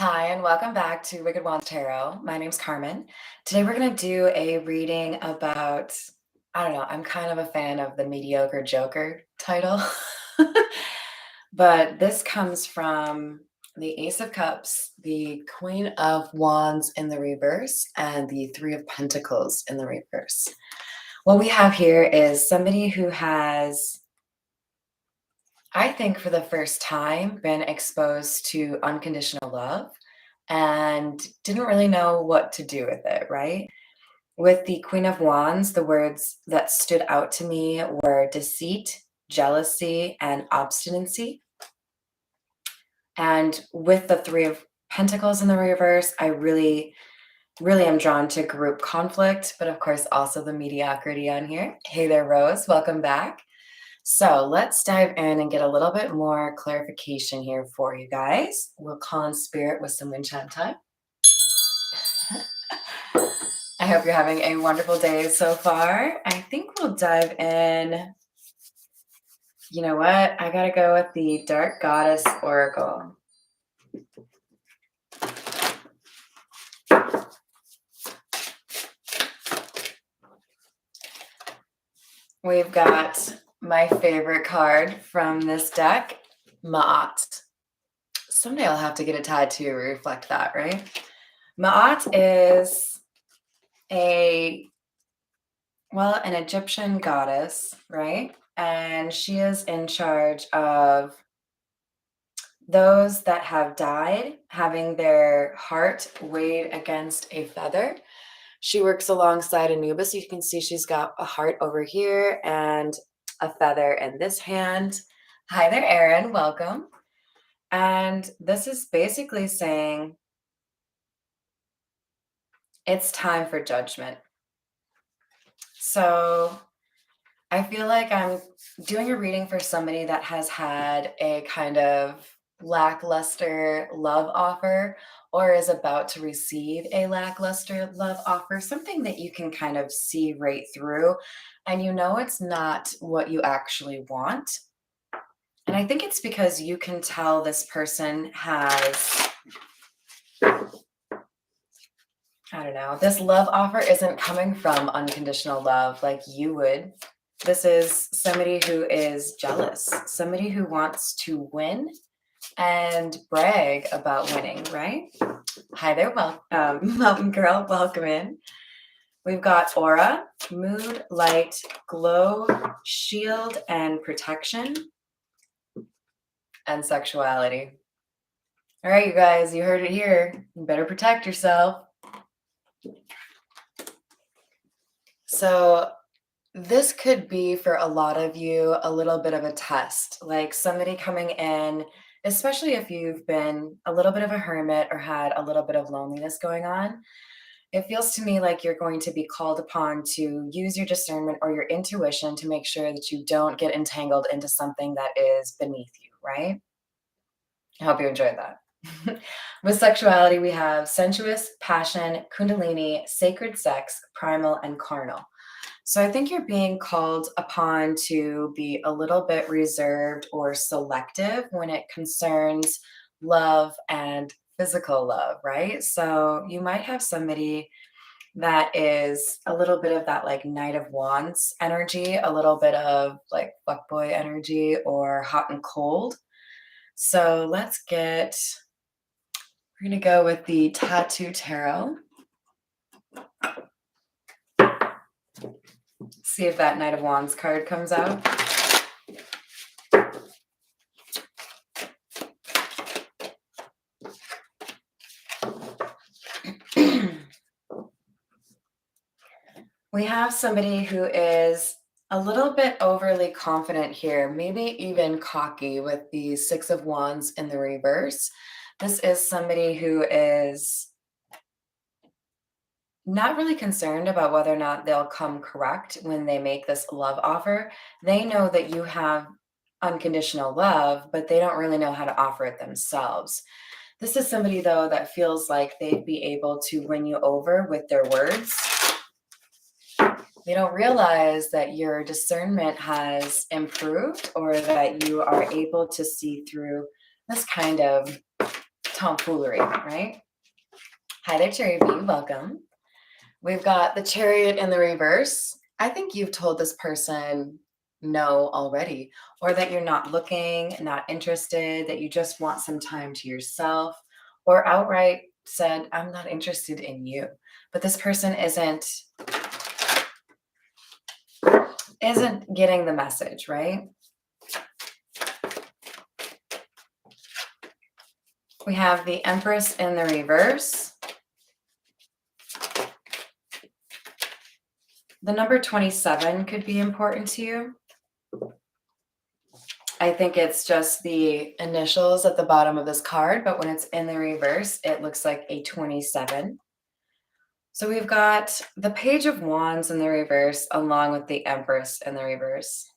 Hi, and welcome back to Wicked Wands Tarot. My name's Carmen. Today we're going to do a reading about, I don't know, I'm kind of a fan of the Mediocre Joker title. But this comes from the Ace of Cups, the Queen of Wands in the reverse, and the Three of Pentacles in the reverse. What we have here is somebody who has, I think for the first time, been exposed to unconditional love and didn't really know what to do with it, right? With the Queen of Wands, the words that stood out to me were deceit, jealousy, and obstinacy. And with the Three of Pentacles in the reverse, I really am drawn to group conflict, but of course also the mediocrity on here. Hey there, Rose, welcome back. So let's dive in and get a little bit more clarification here for you guys. We'll call in spirit with some wind chime time. I hope you're having a wonderful day so far. I think we'll dive in. You know what? I gotta go with the Dark Goddess Oracle. We've got my favorite card from this deck, Ma'at. Someday I'll have to get a tattoo to reflect that, right? Ma'at is an Egyptian goddess, right? And she is in charge of those that have died having their heart weighed against a feather. She works alongside Anubis. You can see she's got a heart over here and a feather in this hand. Hi there, Erin. Welcome. And this is basically saying it's time for judgment. So I feel like I'm doing a reading for somebody that has had a kind of lackluster love offer or is about to receive a lackluster love offer, something that you can kind of see right through and you know it's not what you actually want. And I think it's because you can tell this person has, I don't know, this love offer isn't coming from unconditional love like you would. This is somebody who is jealous, somebody who wants to win and brag about winning, right? Hi there, Mountain Girl, welcome in. We've got aura, mood, light, glow, shield, and protection, and sexuality. All right, you guys, you heard it here. You better protect yourself. So this could be for a lot of you a little bit of a test, like somebody coming in, especially if you've been a little bit of a hermit or had a little bit of loneliness going on. It feels to me like you're going to be called upon to use your discernment or your intuition to make sure that you don't get entangled into something that is beneath you, right? I hope you enjoyed that. With sexuality, we have sensuous, passion, kundalini, sacred sex, primal, and carnal. So I think you're being called upon to be a little bit reserved or selective when it concerns love and physical love, right? So you might have somebody that is a little bit of that like Knight of Wands energy, a little bit of like fuckboy energy or hot and cold. So we're going to go with the Tattoo Tarot. See if that Knight of Wands card comes out. We have somebody who is a little bit overly confident here, maybe even cocky with the Six of Wands in the reverse. This is somebody who is not really concerned about whether or not they'll come correct when they make this love offer. They know that you have unconditional love, but they don't really know how to offer it themselves. This is somebody, though, that feels like they'd be able to win you over with their words. They don't realize that your discernment has improved or that you are able to see through this kind of tomfoolery, right? Hi there, Cherry B. Welcome. We've got the Chariot in the reverse. I think you've told this person no already, or that you're not looking, not interested, that you just want some time to yourself, or outright said, I'm not interested in you. But this person isn't getting the message, right? We have the Empress in the reverse. The number 27 could be important to you. I think it's just the initials at the bottom of this card, but when it's in the reverse, it looks like a 27. So we've got the Page of Wands in the reverse along with the Empress in the reverse.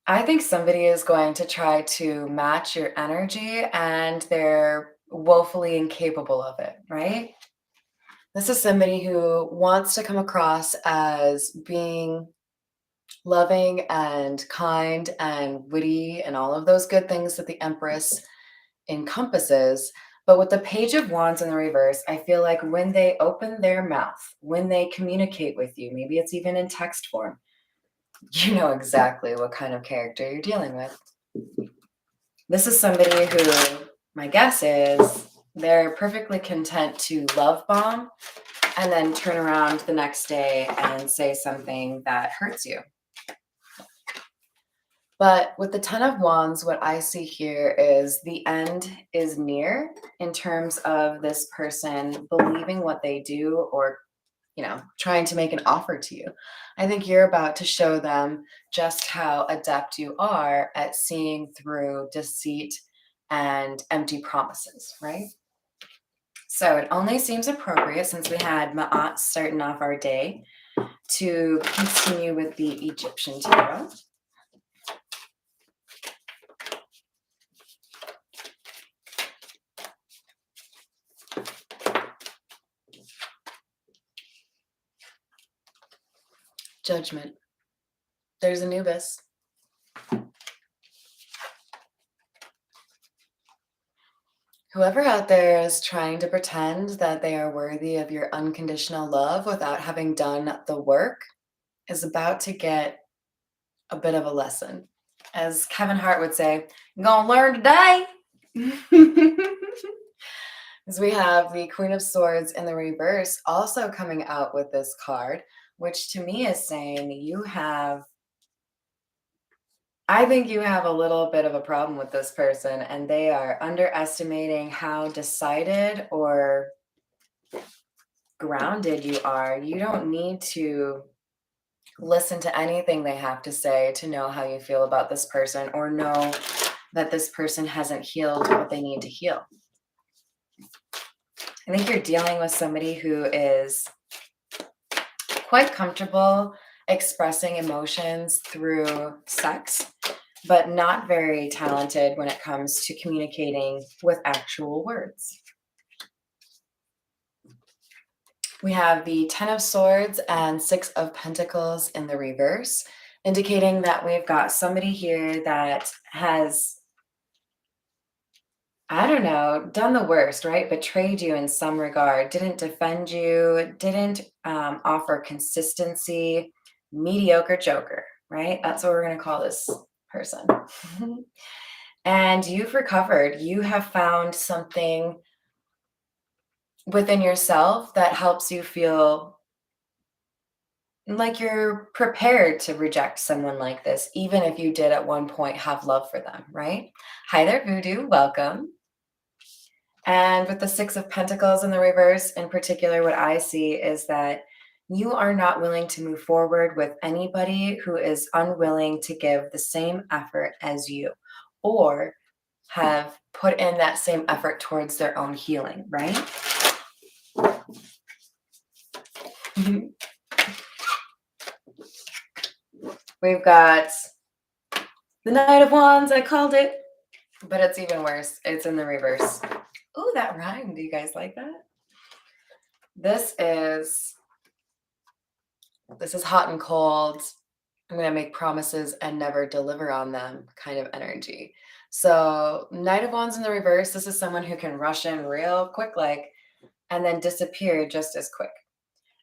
I think somebody is going to try to match your energy and they're woefully incapable of it, right? This is somebody who wants to come across as being loving and kind and witty and all of those good things that the Empress encompasses. But with the Page of Wands in the reverse, I feel like when they open their mouth, when they communicate with you, maybe it's even in text form, you know exactly what kind of character you're dealing with. This is somebody who, my guess is, they're perfectly content to love bomb and then turn around the next day and say something that hurts you. But with the Ten of Wands, what I see here is the end is near in terms of this person believing what they do or, trying to make an offer to you. I think you're about to show them just how adept you are at seeing through deceit and empty promises, right? So it only seems appropriate since we had Ma'at starting off our day to continue with the Egyptian tarot. Judgment. There's Anubis. Whoever out there is trying to pretend that they are worthy of your unconditional love without having done the work is about to get a bit of a lesson. As Kevin Hart would say, "I'm gonna learn today." As we have the Queen of Swords in the reverse also coming out with this card, which to me is saying I think you have a little bit of a problem with this person, and they are underestimating how decided or grounded you are. You don't need to listen to anything they have to say to know how you feel about this person or know that this person hasn't healed what they need to heal. I think you're dealing with somebody who is quite comfortable expressing emotions through sex, but not very talented when it comes to communicating with actual words. We have the Ten of Swords and Six of Pentacles in the reverse, indicating that we've got somebody here that has, I don't know, done the worst, right? Betrayed you in some regard, didn't defend you, didn't offer consistency, mediocre joker, right? That's what we're going to call this person. And you've recovered. You have found something within yourself that helps you feel like you're prepared to reject someone like this, even if you did at one point have love for them, right? Hi there, Voodoo. Welcome. And with the Six of Pentacles in the reverse, in particular, what I see is that you are not willing to move forward with anybody who is unwilling to give the same effort as you or have put in that same effort towards their own healing, right? We've got the Knight of Wands. I called it, but it's even worse. It's in the reverse. Ooh, that rhymed. Do you guys like that? This is hot and cold. I'm going to make promises and never deliver on them kind of energy. So, Knight of Wands in the reverse, this is someone who can rush in real quick, like, and then disappear just as quick.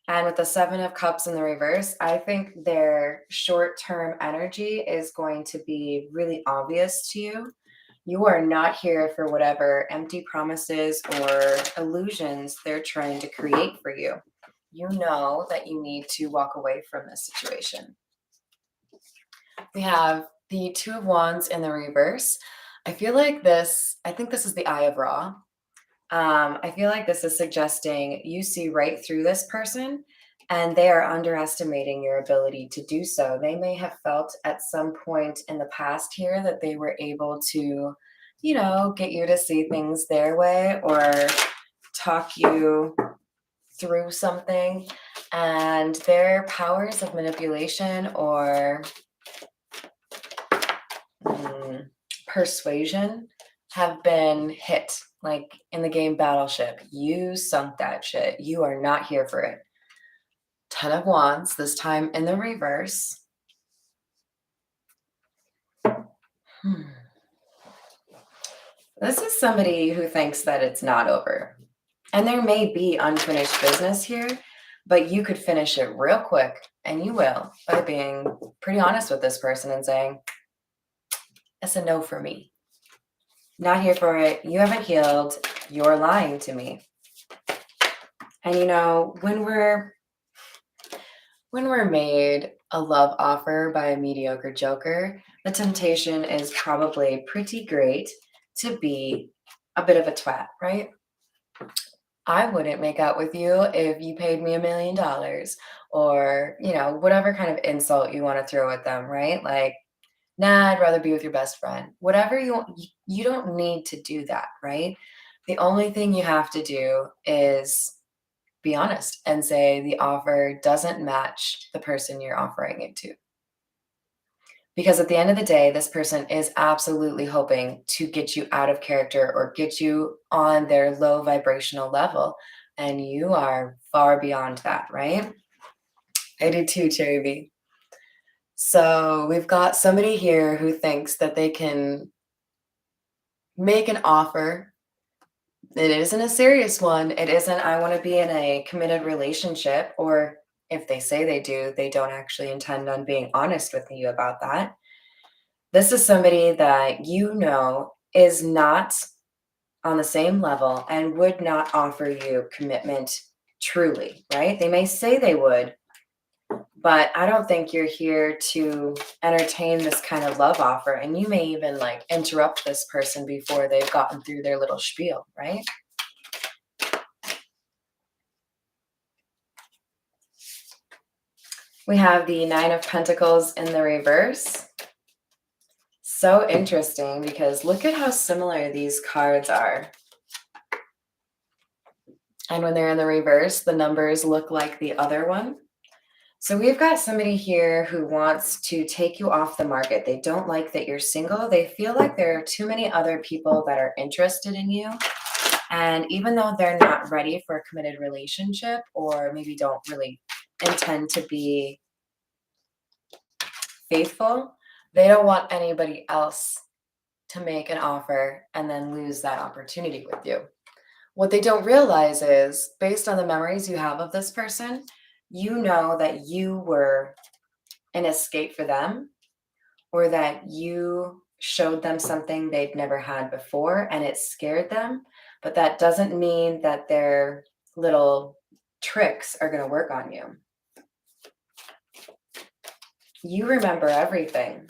And with the Seven of Cups in the reverse, I think their short term energy is going to be really obvious to you. You are not here for whatever empty promises or illusions they're trying to create for you. You know that you need to walk away from this situation. We have the Two of Wands in the reverse. I think this is the Eye of Ra. I feel like this is suggesting you see right through this person and they are underestimating your ability to do so. They may have felt at some point in the past here that they were able to, get you to see things their way or talk you through something. And their powers of manipulation or mm, persuasion have been hit. Like in the game Battleship, you sunk that shit. You are not here for it. Ten of Wands, this time in the reverse. Hmm. This is somebody who thinks that it's not over. And there may be unfinished business here, but you could finish it real quick, and you will, by being pretty honest with this person and saying, it's a no for me. Not here for it. You haven't healed. You're lying to me. And when we're made a love offer by a mediocre joker, the temptation is probably pretty great to be a bit of a twat, right? I wouldn't make out with you if you paid me $1 million or, whatever kind of insult you want to throw at them, right? Like, nah, I'd rather be with your best friend. Whatever you want, you don't need to do that, right? The only thing you have to do is be honest and say the offer doesn't match the person you're offering it to. Because at the end of the day, this person is absolutely hoping to get you out of character or get you on their low vibrational level. And you are far beyond that, right? I do too, Cherry B. So we've got somebody here who thinks that they can make an offer. It isn't a serious one. It isn't, I want to be in a committed relationship. Or if they say they do, they don't actually intend on being honest with you about that. This is somebody that is not on the same level and would not offer you commitment truly, right? They may say they would, but I don't think you're here to entertain this kind of love offer. And you may even like interrupt this person before they've gotten through their little spiel, right? We have the Nine of Pentacles in the reverse. So interesting because look at how similar these cards are. And when they're in the reverse, the numbers look like the other one. So we've got somebody here who wants to take you off the market. They don't like that you're single. They feel like there are too many other people that are interested in you. And even though they're not ready for a committed relationship or maybe don't really intend to be faithful, they don't want anybody else to make an offer and then lose that opportunity with you. What they don't realize is, based on the memories you have of this person, you know that you were an escape for them or that you showed them something they'd never had before and it scared them. But that doesn't mean that their little tricks are going to work on you. You remember everything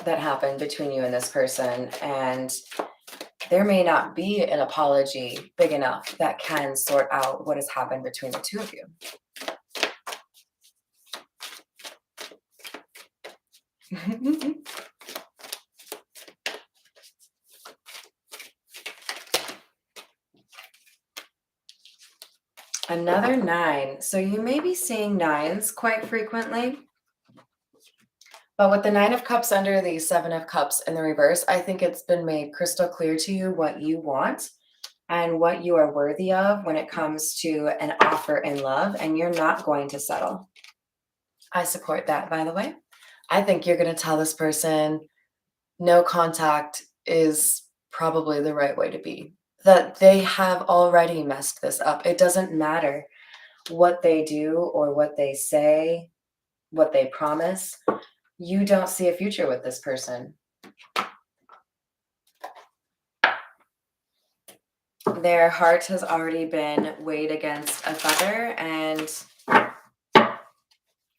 that happened between you and this person, and there may not be an apology big enough that can sort out what has happened between the two of you. Another 9. So you may be seeing 9s quite frequently. But with the 9 of Cups under the 7 of Cups in the reverse, I think it's been made crystal clear to you what you want and what you are worthy of when it comes to an offer in love, and you're not going to settle. I support that, by the way. I think you're going to tell this person no contact is probably the right way to be. That they have already messed this up. It doesn't matter what they do or what they say, what they promise. You don't see a future with this person. Their heart has already been weighed against a feather, and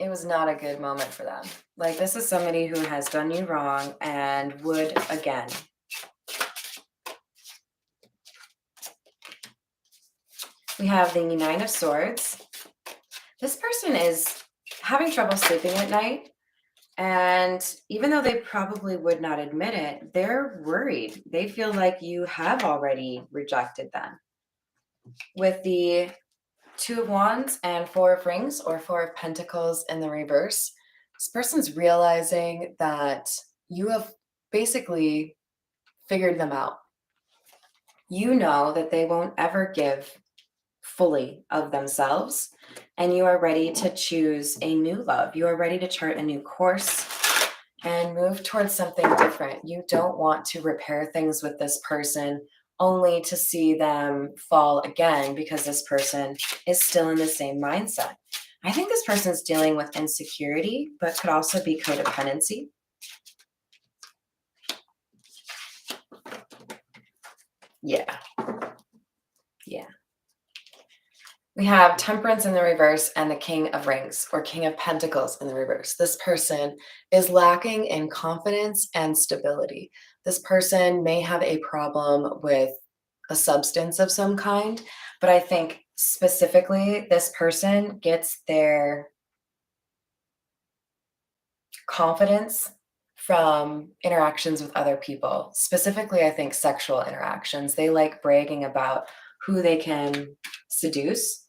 it was not a good moment for them. Like, this is somebody who has done you wrong and would again. We have the Nine of Swords. This person is having trouble sleeping at night. And even though they probably would not admit it, they're worried. They feel like you have already rejected them. With the Two of Wands and Four of Rings or Four of Pentacles in the reverse, this person's realizing that you have basically figured them out. You know that they won't ever give fully of themselves, and you are ready to choose a new love. You are ready to chart a new course and move towards something different. You don't want to repair things with this person only to see them fall again because this person is still in the same mindset. I think this person is dealing with insecurity, but could also be codependency. Yeah. We have Temperance in the reverse and the King of Rings or King of Pentacles in the reverse. This person is lacking in confidence and stability. This person may have a problem with a substance of some kind, but I think specifically this person gets their confidence from interactions with other people. Specifically, I think sexual interactions. They like bragging about who they can seduce,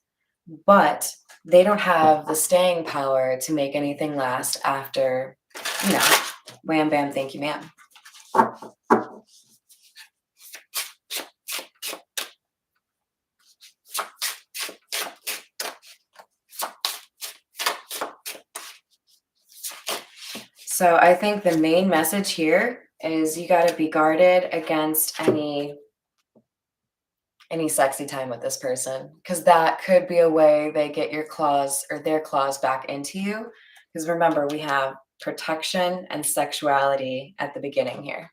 but they don't have the staying power to make anything last after, you know, wham, bam, thank you, ma'am. So I think the main message here is you got to be guarded against any sexy time with this person, because that could be a way they get your claws or their claws back into you. Because remember, we have protection and sexuality at the beginning here.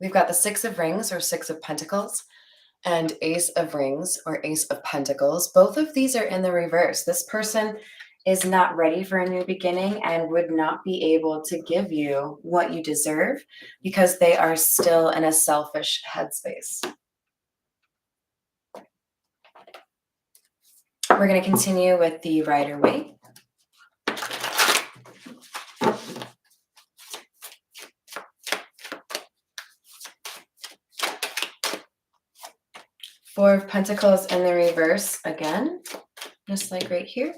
We've got the Six of Rings or Six of Pentacles and Ace of Rings or Ace of Pentacles. Both of these are in the reverse. This person is not ready for a new beginning and would not be able to give you what you deserve because they are still in a selfish headspace. We're going to continue with the Rider-Waite. Four of Pentacles in the reverse again, just like right here.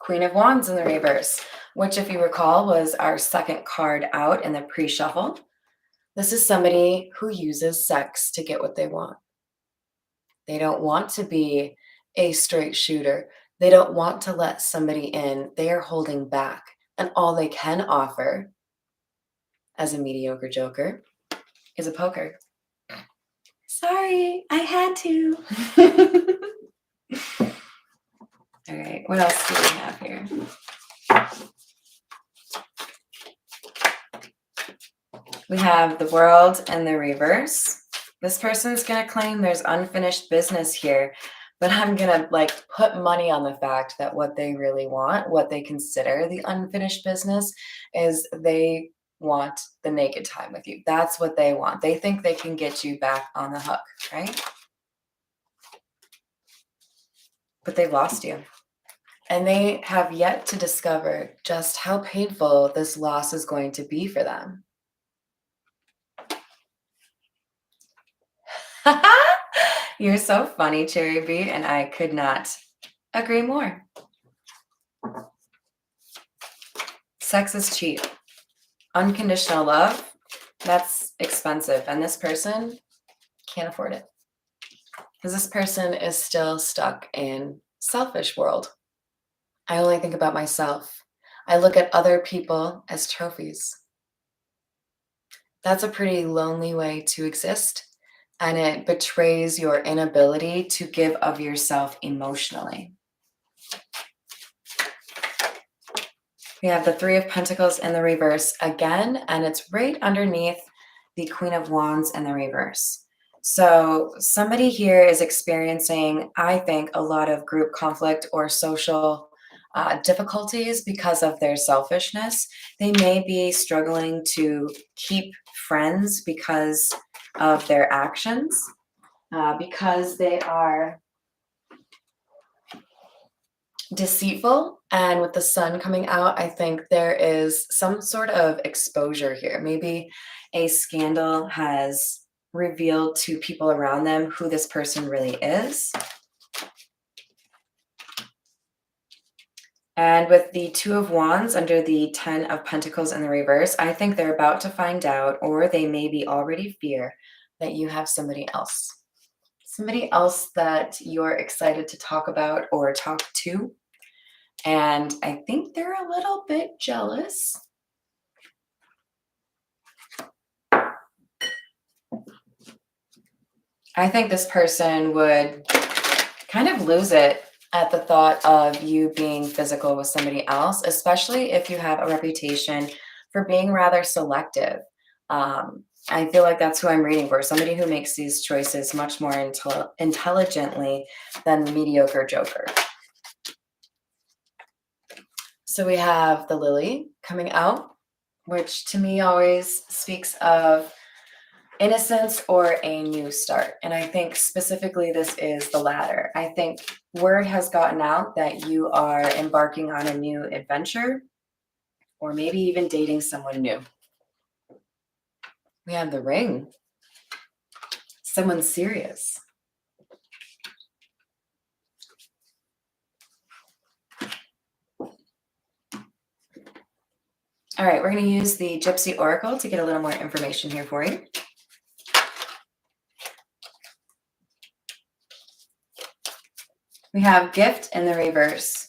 Queen of Wands in the reverse, which, if you recall, was our second card out in the pre-shuffle. This is somebody who uses sex to get what they want. They don't want to be a straight shooter. They don't want to let somebody in. They are holding back. And all they can offer as a mediocre joker is a poker. Sorry, I had to. All right, what else do we have here? We have the World in the reverse. This person's going to claim there's unfinished business here, but I'm going to put money on the fact that what they really want, what they consider the unfinished business, is they want the naked time with you. That's what they want. They think they can get you back on the hook, right? But they've lost you. And they have yet to discover just how painful this loss is going to be for them. You're so funny, Cherry B, and I could not agree more. Sex is cheap. Unconditional love, that's expensive, and this person can't afford it. Because this person is still stuck in selfish world. I only think about myself. I look at other people as trophies. That's a pretty lonely way to exist, and it betrays your inability to give of yourself emotionally. We have the Three of Pentacles in the reverse again, and it's right underneath the Queen of Wands in the reverse. So, somebody here is experiencing, I think, a lot of group conflict or social difficulties because of their selfishness. They may be struggling to keep friends because of their actions, because they are deceitful. And with the sun coming out, I think there is some sort of exposure here. Maybe a scandal has revealed to people around them who this person really is. And with the Two of Wands under the Ten of Pentacles in the reverse, I think they're about to find out, or they maybe already fear that you have somebody else. Somebody else that you're excited to talk about or talk to. And I think they're a little bit jealous. I think this person would kind of lose it at the thought of you being physical with somebody else, especially if you have a reputation for being rather selective. I feel like that's who I'm reading for, somebody who makes these choices much more intelligently than the mediocre joker. So we have the lily coming out, which to me always speaks of innocence or a new start. And I think specifically this is the latter. I think word has gotten out that you are embarking on a new adventure or maybe even dating someone new. We have the ring. Someone serious. All right, we're going to use the Gypsy Oracle to get a little more information here for you. We have gift in the reverse.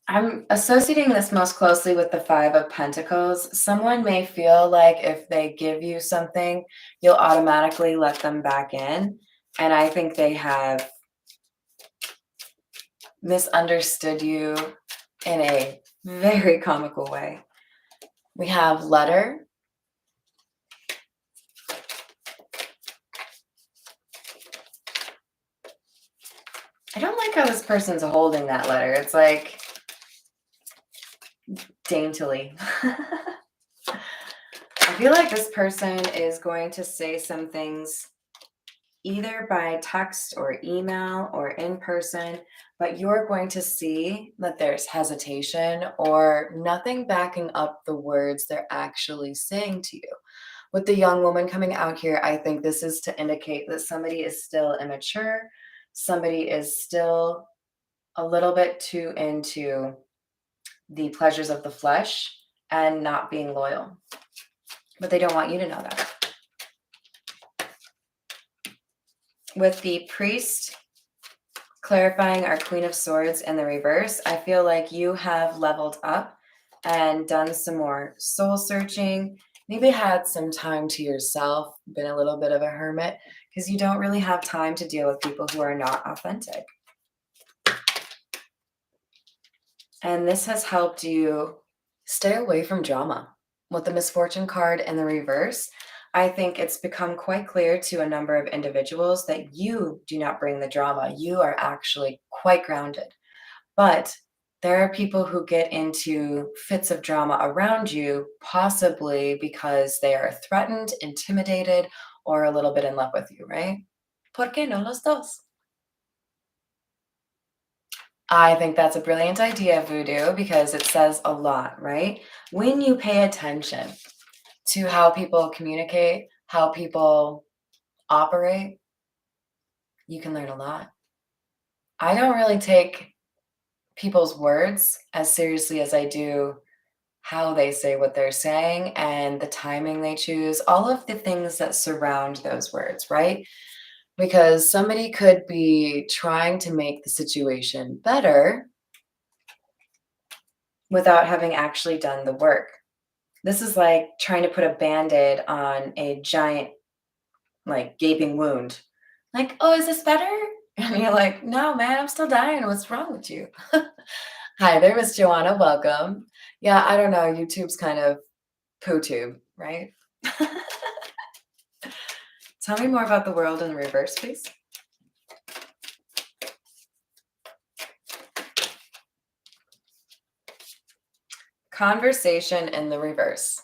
I'm associating this most closely with the Five of Pentacles. Someone may feel like if they give you something, you'll automatically let them back in. And I think they have misunderstood you in a very comical way. We have letter. I don't like how this person's holding that letter. It's like daintily. I feel like this person is going to say some things either by text or email or in person, but you're going to see that there's hesitation or nothing backing up the words they're actually saying to you. With the young woman coming out here, I think this is to indicate that somebody is still immature, somebody is still a little bit too into the pleasures of the flesh and not being loyal. But they don't want you to know that. With the priest clarifying our Queen of Swords in the reverse, I feel like you have leveled up and done some more soul searching, maybe had some time to yourself, been a little bit of a hermit, because you don't really have time to deal with people who are not authentic. And this has helped you stay away from drama. With the misfortune card in the reverse, I think it's become quite clear to a number of individuals that you do not bring the drama. You are actually quite grounded. But there are people who get into fits of drama around you, possibly because they are threatened, intimidated, or a little bit in love with you, right? ¿Por qué no los dos? I think that's a brilliant idea, Voodoo, because it says a lot, right? When you pay attention to how people communicate, how people operate, you can learn a lot. I don't really take people's words as seriously as I do how they say what they're saying and the timing they choose, all of the things that surround those words, right? Because somebody could be trying to make the situation better, without having actually done the work. This is like trying to put a band-aid on a giant, like, gaping wound. Like, "Oh, is this better?" And you're like, "No, man, I'm still dying. What's wrong with you?" Hi there, Miss Joanna. Welcome. Yeah, I don't know. YouTube's kind of poo tube, right? Tell me more about the world in reverse, please. Conversation in the reverse.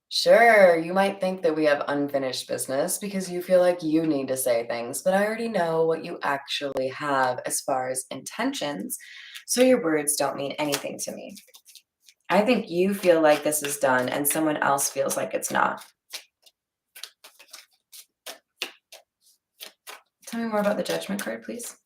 Sure, you might think that we have unfinished business because you feel like you need to say things, but I already know what you actually have as far as intentions, so your words don't mean anything to me. I think you feel like this is done and someone else feels like it's not. Tell me more about the judgment card, please.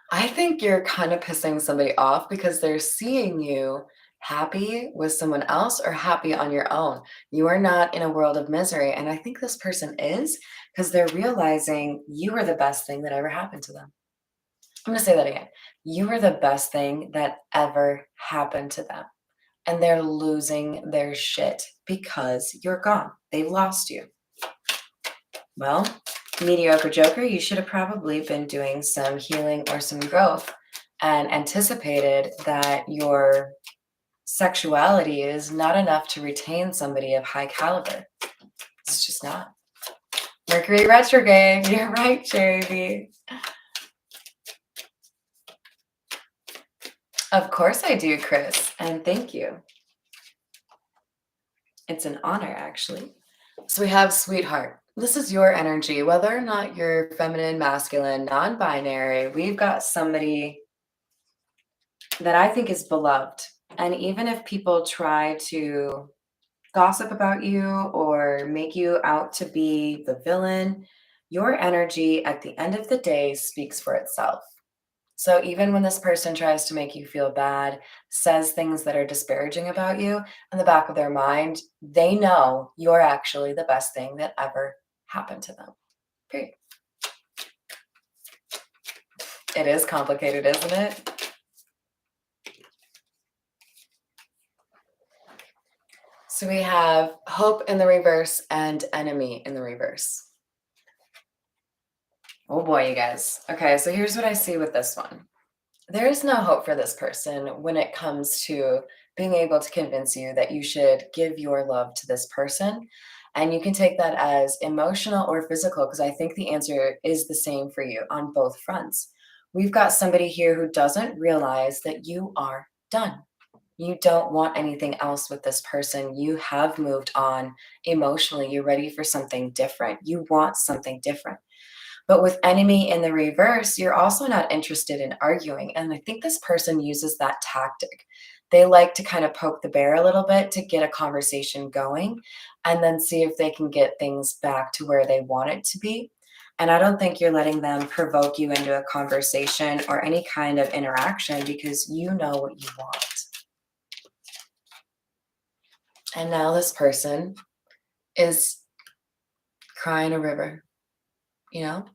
I think you're kind of pissing somebody off because they're seeing you happy with someone else or happy on your own. You are not in a world of misery. And I think this person is because they're realizing you are the best thing that ever happened to them. I'm going to say that again. You are the best thing that ever happened to them. And they're losing their shit because you're gone. They've lost you. Well, mediocre joker, you should have probably been doing some healing or some growth and anticipated that your sexuality is not enough to retain somebody of high caliber. It's just not. Mercury retrograde. You're right, Cherry B. Of course I do, Chris, and thank you. It's an honor, actually. So we have sweetheart. This is your energy, whether or not you're feminine, masculine, non binary. We've got somebody that I think is beloved. And even if people try to gossip about you or make you out to be the villain, your energy at the end of the day speaks for itself. So even when this person tries to make you feel bad, says things that are disparaging about you, in the back of their mind, they know you're actually the best thing that ever happened to them. Period. It is complicated, isn't it? So we have hope in the reverse and enemy in the reverse. Oh boy, you guys. Okay, so here's what I see with this one. There is no hope for this person when it comes to being able to convince you that you should give your love to this person. And you can take that as emotional or physical, because I think the answer is the same for you on both fronts. We've got somebody here who doesn't realize that you are done. You don't want anything else with this person. You have moved on emotionally. You're ready for something different. You want something different. But with enemy in the reverse, you're also not interested in arguing. And I think this person uses that tactic. They like to kind of poke the bear a little bit to get a conversation going and then see if they can get things back to where they want it to be. And I don't think you're letting them provoke you into a conversation or any kind of interaction because you know what you want. And now this person is crying a river, you know?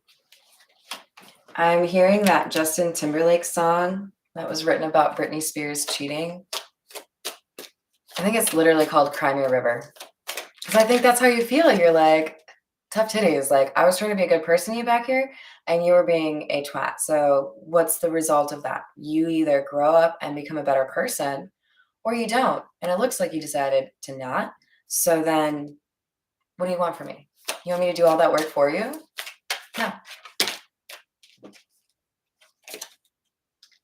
I'm hearing that Justin Timberlake song that was written about Britney Spears cheating. I think it's literally called Cry Me a River. Because I think that's how you feel. You're like, tough titties. Like, I was trying to be a good person to you back here, and you were being a twat. So, what's the result of that? You either grow up and become a better person, or you don't. And it looks like you decided to not. So, then what do you want from me? You want me to do all that work for you? No.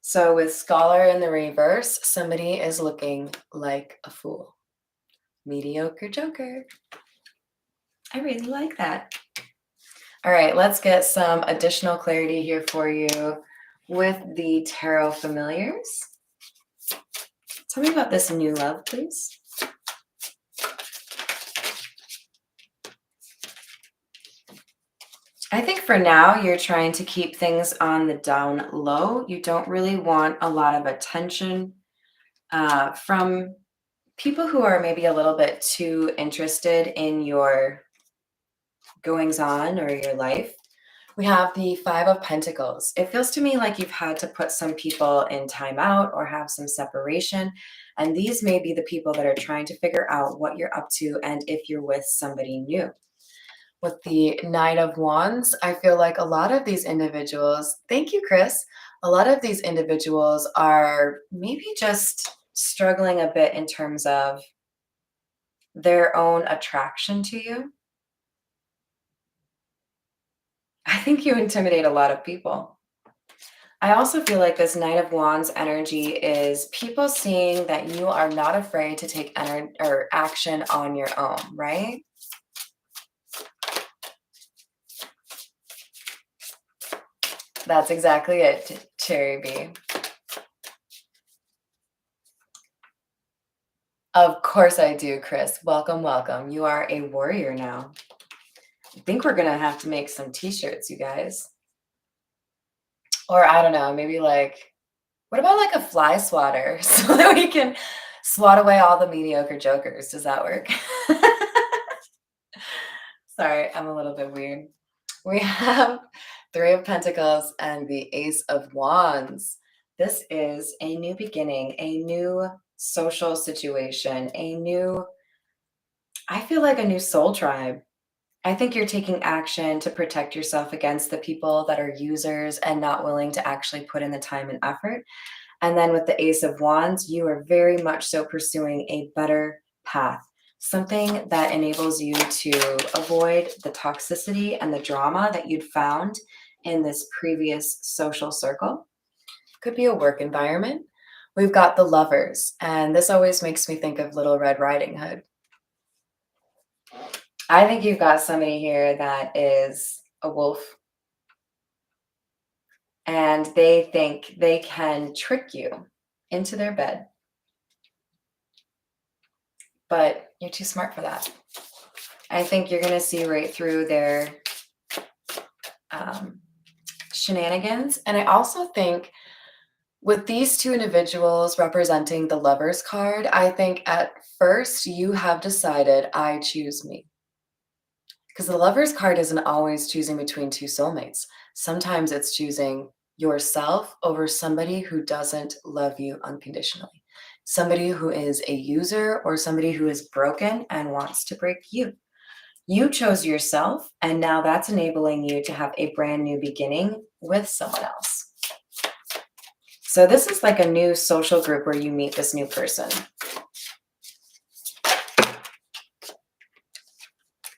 So with scholar in the reverse, somebody is looking like a fool. Mediocre joker. I really like that. All right, let's get some additional clarity here for you with the tarot familiars. Tell me about this new love, please. I think for now, you're trying to keep things on the down low. You don't really want a lot of attention from people who are maybe a little bit too interested in your goings on or your life. We have the Five of Pentacles. It feels to me like you've had to put some people in timeout or have some separation. And these may be the people that are trying to figure out what you're up to and if you're with somebody new. With the Nine of Wands, I feel like a lot of these individuals, thank you, Chris. A lot of these individuals are maybe just struggling a bit in terms of their own attraction to you. I think you intimidate a lot of people. I also feel like this Knight of Wands energy is people seeing that you are not afraid to take or action on your own, right? That's exactly it, Cherry B. Of course I do, Chris. Welcome, welcome. You are a warrior now. I think we're gonna have to make some t-shirts, you guys. Or I don't know, maybe like, what about like a fly swatter so that we can swat away all the mediocre jokers? Does that work? Sorry, I'm a little bit weird. We have Three of Pentacles and the Ace of Wands. This is a new beginning, a new social situation, I feel like a new soul tribe. I think you're taking action to protect yourself against the people that are users and not willing to actually put in the time and effort. And then with the Ace of Wands, you are very much so pursuing a better path, something that enables you to avoid the toxicity and the drama that you'd found in this previous social circle. Could be a work environment. We've got the Lovers, and this always makes me think of Little Red Riding Hood. I think you've got somebody here that is a wolf, and they think they can trick you into their bed, but you're too smart for that. I think you're going to see right through their shenanigans. And I also think with these two individuals representing the Lovers card, I think at first you have decided, I choose me. Because the Lovers card isn't always choosing between two soulmates. Sometimes it's choosing yourself over somebody who doesn't love you unconditionally, somebody who is a user or somebody who is broken and wants to break you. You chose yourself, and now that's enabling you to have a brand new beginning with someone else. So this is like a new social group where you meet this new person.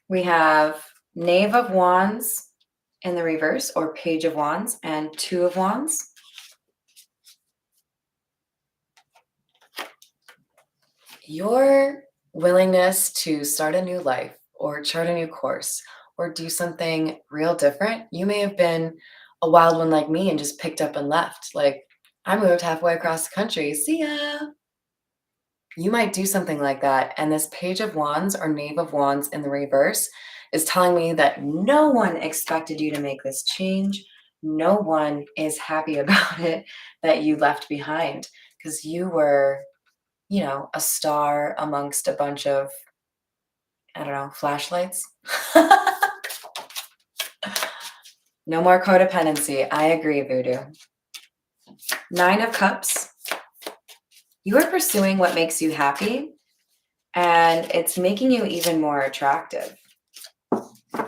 We have Knave of Wands in the reverse, or Page of Wands, and Two of Wands. Your willingness to start a new life or chart a new course or do something real different. You may have been a wild one like me and just picked up and left. Like, I moved halfway across the country. See ya. You might do something like that. And this Page of Wands or Knave of Wands in the reverse is telling me that no one expected you to make this change. No one is happy about it that you left behind because you were, a star amongst a bunch of, I don't know, flashlights. No more codependency. I agree, Voodoo. Nine of Cups. You are pursuing what makes you happy, and it's making you even more attractive.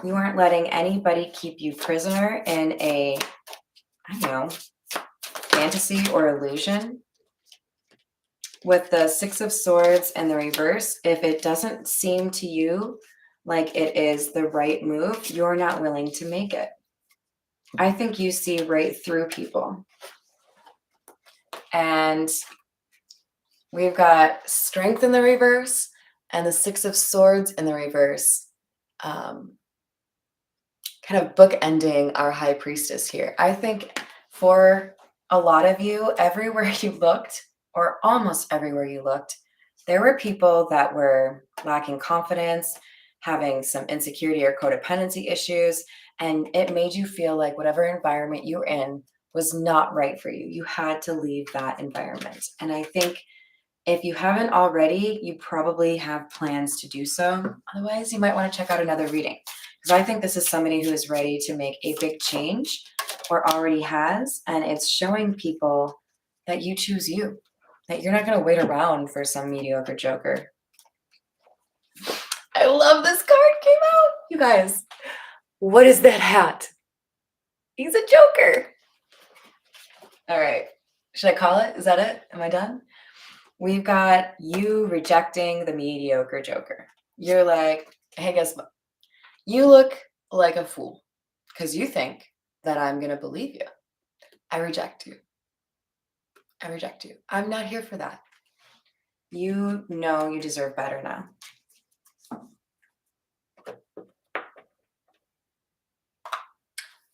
You aren't letting anybody keep you prisoner in a, I don't know, fantasy or illusion. With the Six of Swords and the reverse, if it doesn't seem to you like it is the right move, you're not willing to make it. I think you see right through people. And we've got Strength in the reverse and the Six of Swords in the reverse. Kind of bookending our High Priestess here. I think for a lot of you, everywhere you looked, or almost everywhere you looked, there were people that were lacking confidence, having some insecurity or codependency issues, and it made you feel like whatever environment you were in was not right for you. You had to leave that environment. And I think if you haven't already, you probably have plans to do so. Otherwise, you might want to check out another reading. Because I think this is somebody who is ready to make a big change or already has. And it's showing people that you choose you, that you're not going to wait around for some mediocre joker. I love this card came out. You guys, what is that hat? He's a joker. All right. Should I call it? Is that it? Am I done? We've got you rejecting the mediocre joker. You're like, hey, guess what? You look like a fool because you think that I'm going to believe you. I reject you. I reject you. I'm not here for that. You know you deserve better now.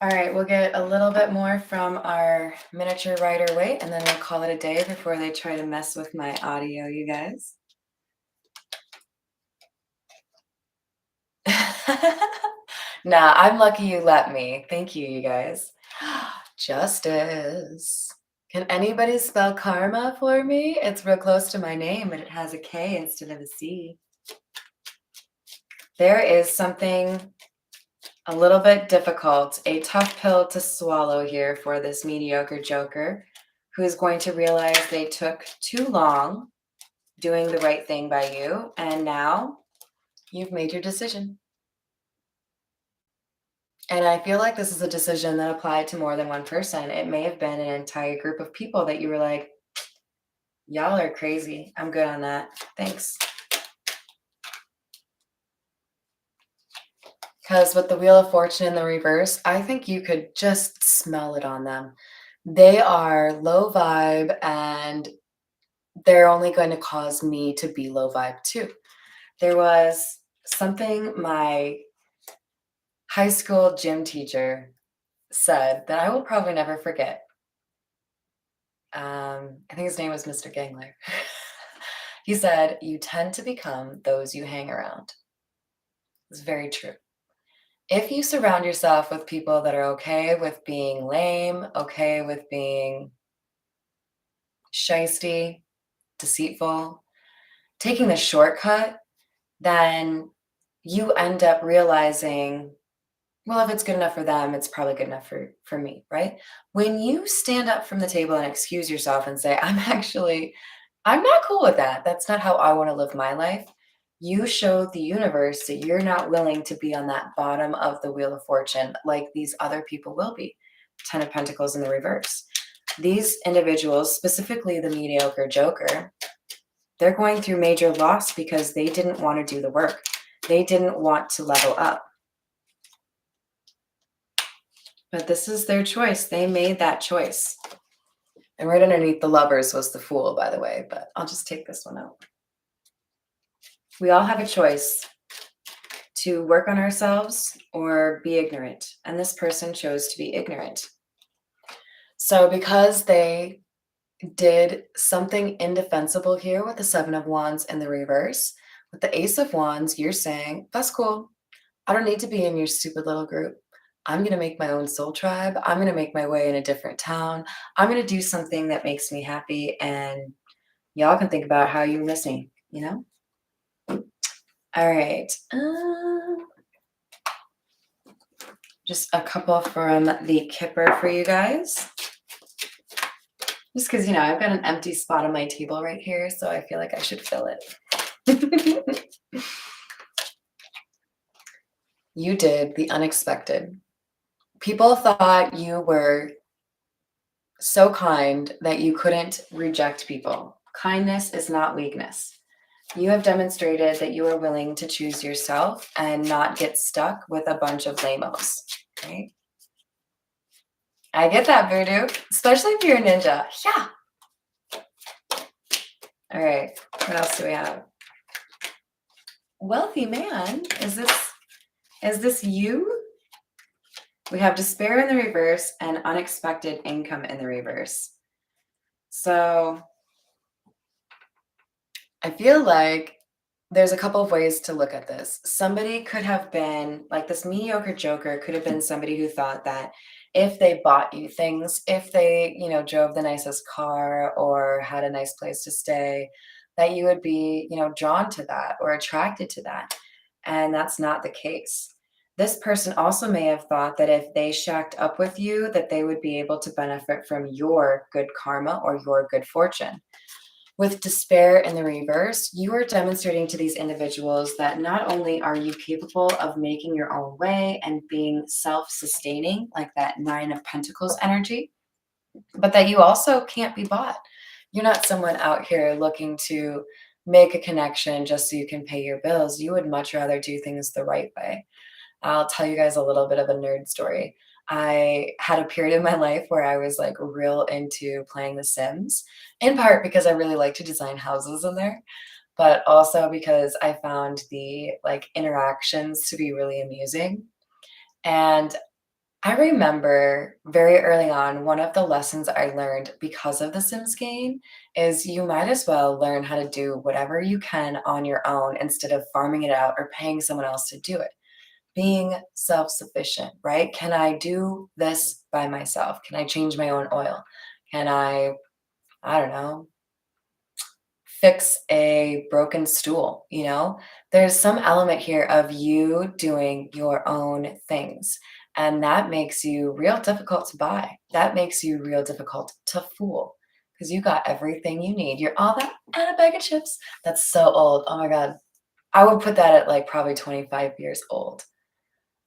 All right, we'll get a little bit more from our miniature Rider Waite, and then we'll call it a day before they try to mess with my audio, you guys. Nah, I'm lucky you let me. Thank you, you guys. Justice. Can anybody spell karma for me? It's real close to my name, but it has a K instead of a C. There is something a little bit difficult, a tough pill to swallow here for this mediocre joker who is going to realize they took too long doing the right thing by you, and now you've made your decision. And I feel like this is a decision that applied to more than one person. It may have been an entire group of people that you were like, y'all are crazy. I'm good on that. Thanks. Because with the Wheel of Fortune in the reverse, I think you could just smell it on them. They are low vibe and they're only going to cause me to be low vibe too. There was something my high school gym teacher said that I will probably never forget. I think his name was Mr. Gangler. He said, "You tend to become those you hang around." It's very true. If you surround yourself with people that are okay with being lame, okay with being shisty, deceitful, taking the shortcut, then you end up realizing, well, if it's good enough for them, it's probably good enough for me, right? When you stand up from the table and excuse yourself and say, I'm not cool with that. That's not how I want to live my life. You show the universe that you're not willing to be on that bottom of the Wheel of Fortune like these other people will be. 10 of Pentacles in the reverse. These individuals, specifically the mediocre joker, they're going through major loss because they didn't want to do the work. They didn't want to level up. But this is their choice. They made that choice. And right underneath the Lovers was the Fool, by the way, but I'll just take this one out. We all have a choice to work on ourselves or be ignorant. And this person chose to be ignorant. So because they did something indefensible here with the Seven of Wands in the reverse, with the Ace of Wands, you're saying, that's cool. I don't need to be in your stupid little group. I'm going to make my own soul tribe. I'm going to make my way in a different town. I'm going to do something that makes me happy. And y'all can think about how you miss me, you know? All right. Just a couple from the Kipper for you guys. Just because, I've got an empty spot on my table right here, so I feel like I should fill it. You did the unexpected. People thought you were so kind that you couldn't reject people. Kindness is not weakness. You have demonstrated that you are willing to choose yourself and not get stuck with a bunch of lamos, right? I get that, Voodoo, especially if you're a ninja. Yeah. All right, what else do we have? Wealthy man, is this you? We have despair in the reverse and unexpected income in the reverse. So I feel like there's a couple of ways to look at this. Somebody could have been, like this mediocre joker could have been somebody who thought that if they bought you things, if they, drove the nicest car or had a nice place to stay, that you would be, drawn to that or attracted to that. And that's not the case. This person also may have thought that if they shacked up with you, that they would be able to benefit from your good karma or your good fortune. With despair in the reverse, you are demonstrating to these individuals that not only are you capable of making your own way and being self sustaining, like that Nine of Pentacles energy, but that you also can't be bought. You're not someone out here looking to make a connection just so you can pay your bills. You would much rather do things the right way. I'll tell you guys a little bit of a nerd story. I had a period in my life where I was like real into playing The Sims, in part because I really like to design houses in there, but also because I found the like interactions to be really amusing. And I remember very early on, one of the lessons I learned because of the Sims game is you might as well learn how to do whatever you can on your own instead of farming it out or paying someone else to do it. Being self sufficient, right? Can I do this by myself? Can I change my own oil? Can I don't know, fix a broken stool, you know? There's some element here of you doing your own things. And that makes you real difficult to buy. That makes you real difficult to fool because you got everything you need. You're all that and a bag of chips. That's so old. Oh my God. I would put that at like probably 25 years old.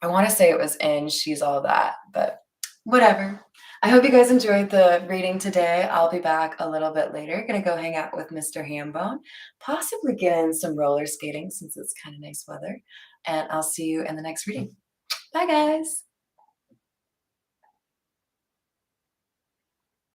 I want to say it was in She's All That, but whatever. I hope you guys enjoyed the reading today. I'll be back a little bit later. Gonna go hang out with Mr. Hambone, possibly get in some roller skating since it's kind of nice weather. And I'll see you in the next reading. Bye, guys.